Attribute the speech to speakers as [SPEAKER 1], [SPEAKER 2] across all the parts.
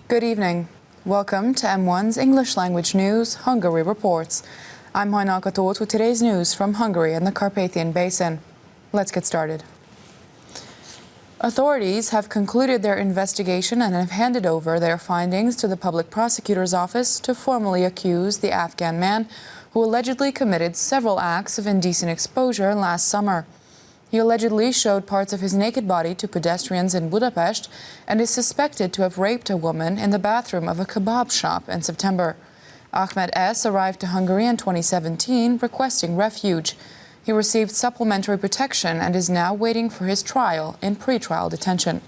[SPEAKER 1] Good evening. Welcome to M1's English language news, Hungary Reports. I'm Híradó with today's news from Hungary and the Carpathian Basin. Let's get started. Authorities have concluded their investigation and have handed over their findings to the public prosecutor's office to formally accuse the Afghan man who allegedly committed several acts of indecent exposure last summer. He allegedly showed parts of his naked body to pedestrians in Budapest and is suspected to have raped a woman in the bathroom of a kebab shop in September. Ahmed S. arrived to Hungary in 2017 requesting refuge. He received supplementary protection and is now waiting for his trial in pre-trial detention.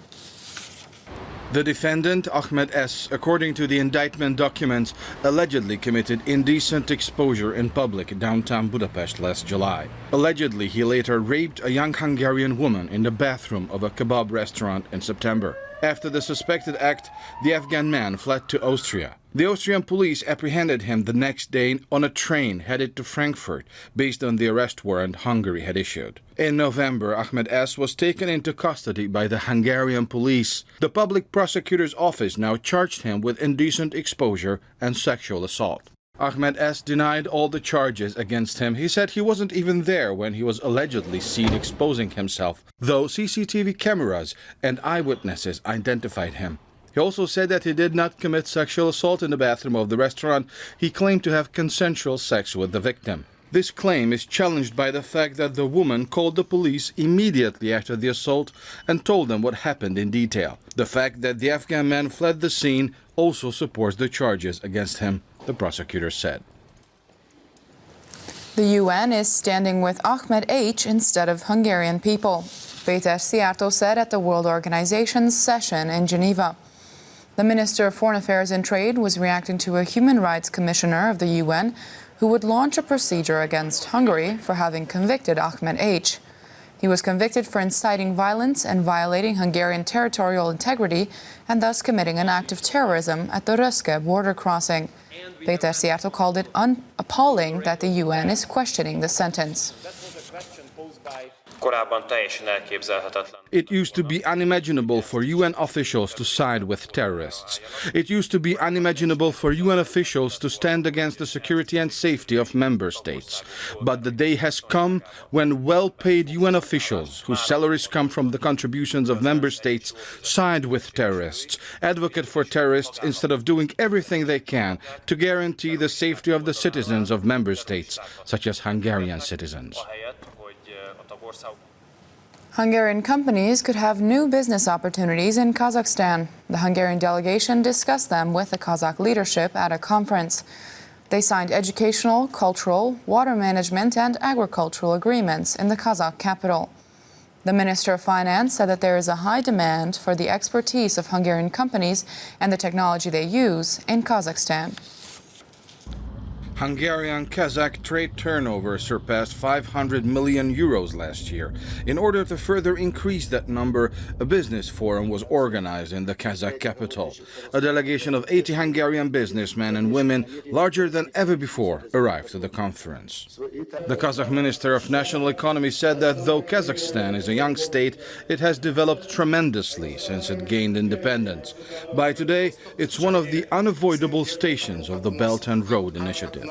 [SPEAKER 2] The defendant, Ahmed S., according to the indictment documents, allegedly committed indecent exposure in public downtown Budapest last July. Allegedly, he later raped a young Hungarian woman in the bathroom of a kebab restaurant in September. After the suspected act, the Afghan man fled to Austria. The Austrian police apprehended him the next day on a train headed to Frankfurt, based on the arrest warrant Hungary had issued. In November, Ahmed S. was taken into custody by the Hungarian police. The public prosecutor's office now charged him with indecent exposure and sexual assault. Ahmed S. denied all the charges against him. He said he wasn't even there when he was allegedly seen exposing himself, though CCTV cameras and eyewitnesses identified him. He also said that he did not commit sexual assault in the bathroom of the restaurant. He claimed to have consensual sex with the victim. This claim is challenged by the fact that the woman called the police immediately after the assault and told them what happened in detail. The fact that the Afghan man fled the scene also supports the charges against him, the prosecutor said.
[SPEAKER 1] The UN is standing with Ahmed H. instead of Hungarian people, Péter Szijjártó said at the World Organization's session in Geneva. The Minister of Foreign Affairs and Trade was reacting to a human rights commissioner of the UN who would launch a procedure against Hungary for having convicted Ahmed H. He was convicted for inciting violence and violating Hungarian territorial integrity and thus committing an act of terrorism at the Röszke border crossing. Péter Szijjártó called it appalling that the UN is questioning the sentence.
[SPEAKER 2] It used to be unimaginable for UN officials to side with terrorists. It used to be unimaginable for UN officials to stand against the security and safety of member states. But the day has come when well-paid UN officials, whose salaries come from the contributions of member states, side with terrorists, advocate for terrorists instead of doing everything they can to guarantee the safety of the citizens of member states, such as Hungarian citizens.
[SPEAKER 1] Hungarian companies could have new business opportunities in Kazakhstan. The Hungarian delegation discussed them with the Kazakh leadership at a conference. They signed educational, cultural, water management and agricultural agreements in the Kazakh capital. The Minister of Finance said that there is a high demand for the expertise of Hungarian companies and the technology they use in Kazakhstan.
[SPEAKER 2] Hungarian-Kazakh trade turnover surpassed 500 million euros last year. In order to further increase that number, a business forum was organized in the Kazakh capital. A delegation of 80 Hungarian businessmen and women, larger than ever before, arrived to the conference. The Kazakh Minister of National Economy said that though Kazakhstan is a young state, it has developed tremendously since it gained independence. By today, it's one of the unavoidable stations of the Belt and Road Initiative.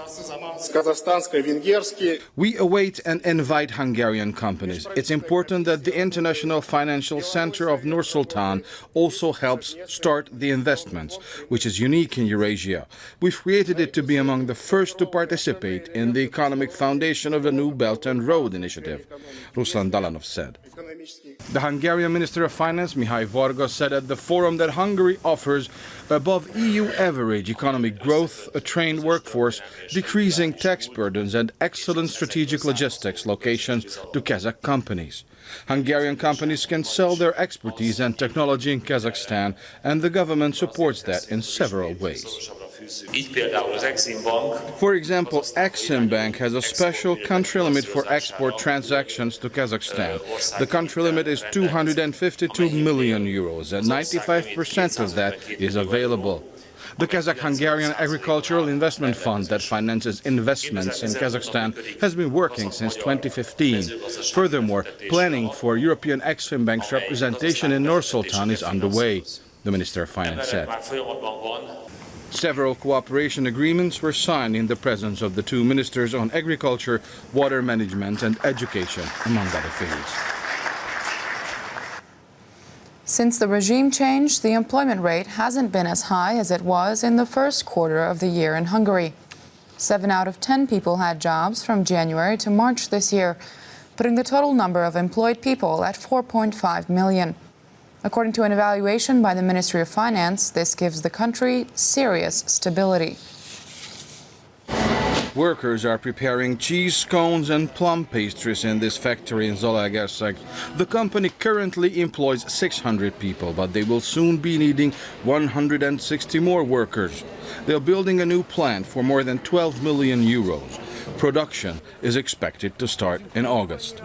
[SPEAKER 2] We await and invite Hungarian companies. It's important that the International Financial Center of Nur-Sultan also helps start the investments, which is unique in Eurasia. We've created it to be among the first to participate in the economic foundation of the new Belt and Road Initiative, Ruslan Dalanov said. The Hungarian Minister of Finance, Mihály Varga, said at the forum that Hungary offers above EU average economic growth, a trained workforce, decreasing tax burdens and excellent strategic logistics locations to Kazakh companies. Hungarian companies can sell their expertise and technology in Kazakhstan, and the government supports that in several ways. For example, Exim Bank has a special country limit for export transactions to Kazakhstan. The country limit is 252 million euros, and 95% of that is available. The Kazakh-Hungarian Agricultural Investment Fund that finances investments in Kazakhstan has been working since 2015. Furthermore, planning for European Exim Bank's representation in Nur-Sultan is underway. the Minister of Finance said. Several cooperation agreements were signed in the presence of the two ministers on agriculture, water management and education, among other things.
[SPEAKER 1] Since the regime change, the employment rate hasn't been as high as it was in the first quarter of the year in Hungary. 7 out of 10 people had jobs from January to March this year, putting the total number of employed people at 4.5 million. According to an evaluation by the Ministry of Finance, this gives the country serious stability.
[SPEAKER 2] Workers are preparing cheese scones and plum pastries in this factory in Zalaegerszeg. The company currently employs 600 people, but they will soon be needing 160 more workers. They're building a new plant for more than 12 million euros. Production is expected to start in August.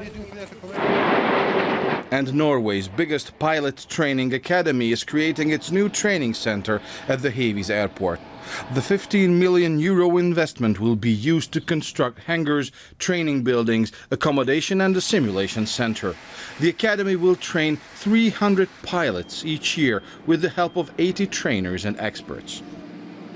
[SPEAKER 2] And Norway's biggest pilot training academy is creating its new training center at the Hévíz airport. The 15 million euro investment will be used to construct hangars, training buildings, accommodation and a simulation center. The academy will train 300 pilots each year with the help of 80 trainers and experts.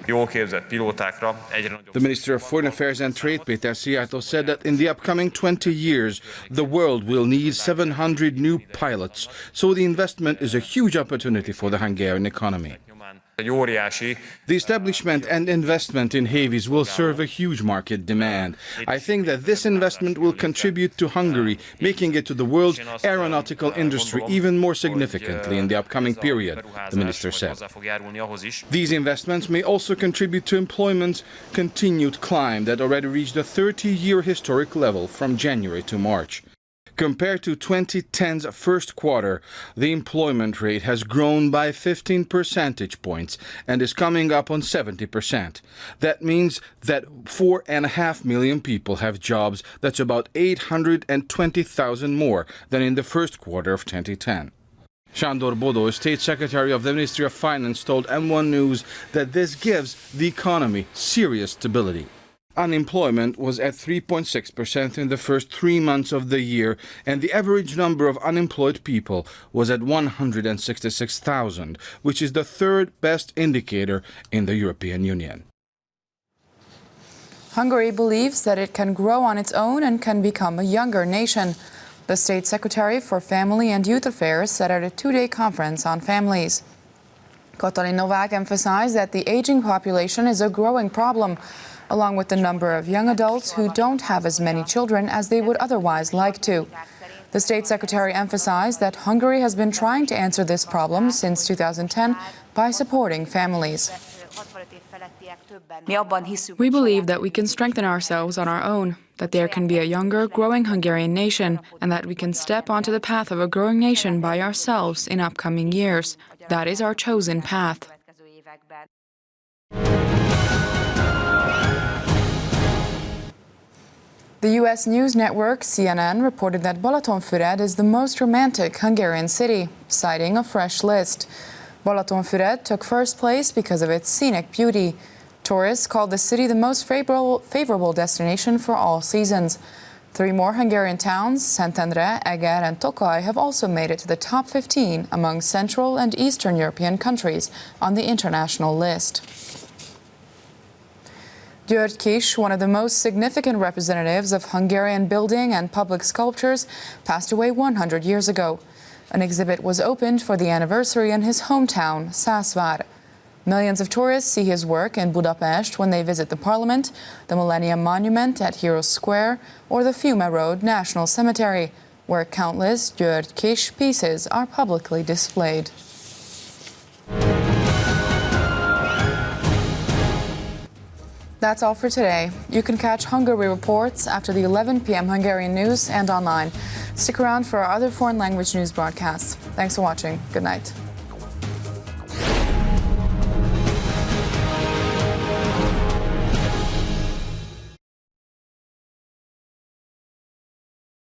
[SPEAKER 2] The Minister of Foreign Affairs and Trade, Péter Szijjártó, said that in the upcoming 20 years, the world will need 700 new pilots, so the investment is a huge opportunity for the Hungarian economy. The establishment and investment in Hévíz will serve a huge market demand. I think that this investment will contribute to Hungary, making it to the world's aeronautical industry even more significantly in the upcoming period, the minister said. These investments may also contribute to employment's continued climb that already reached a 30-year historic level from January to March. Compared to 2010's first quarter, the employment rate has grown by 15 percentage points and is coming up on 70%. That means that 4.5 million people have jobs. That's about 820,000 more than in the first quarter of 2010. Sándor Bodó, State Secretary of the Ministry of Finance, told M1 News that this gives the economy serious stability. Unemployment was at 3.6% in the first 3 months of the year, and the average number of unemployed people was at 166,000, which is the third best indicator in the European Union.
[SPEAKER 1] Hungary believes that it can grow on its own and can become a younger nation. The State Secretary for Family and Youth Affairs said at a 2-day conference on families. Katalin Novák emphasized that the aging population is a growing problem, along with the number of young adults who don't have as many children as they would otherwise like to. The State Secretary emphasized that Hungary has been trying to answer this problem since 2010 by supporting families.
[SPEAKER 3] We believe that we can strengthen ourselves on our own, that there can be a younger, growing Hungarian nation, and that we can step onto the path of a growing nation by ourselves in upcoming years. That is our chosen path.
[SPEAKER 1] The U.S. news network CNN reported that Balatonfüred is the most romantic Hungarian city, citing a fresh list. Balatonfüred took first place because of its scenic beauty. Tourists called the city the most favorable destination for all seasons. 3 more Hungarian towns, Szentendre, Eger and Tokaj, have also made it to the top 15 among Central and Eastern European countries on the international list. György Kis, one of the most significant representatives of Hungarian building and public sculptures, passed away 100 years ago. An exhibit was opened for the anniversary in his hometown, Szászvár. Millions of tourists see his work in Budapest when they visit the Parliament, the Millennium Monument at Heroes Square, or the Fiume Road National Cemetery, where countless György Kis pieces are publicly displayed. That's all for today. You can catch Hungary reports after the 11 p.m. Hungarian news and online. Stick around for our other foreign language news broadcasts. Thanks for watching. Good night.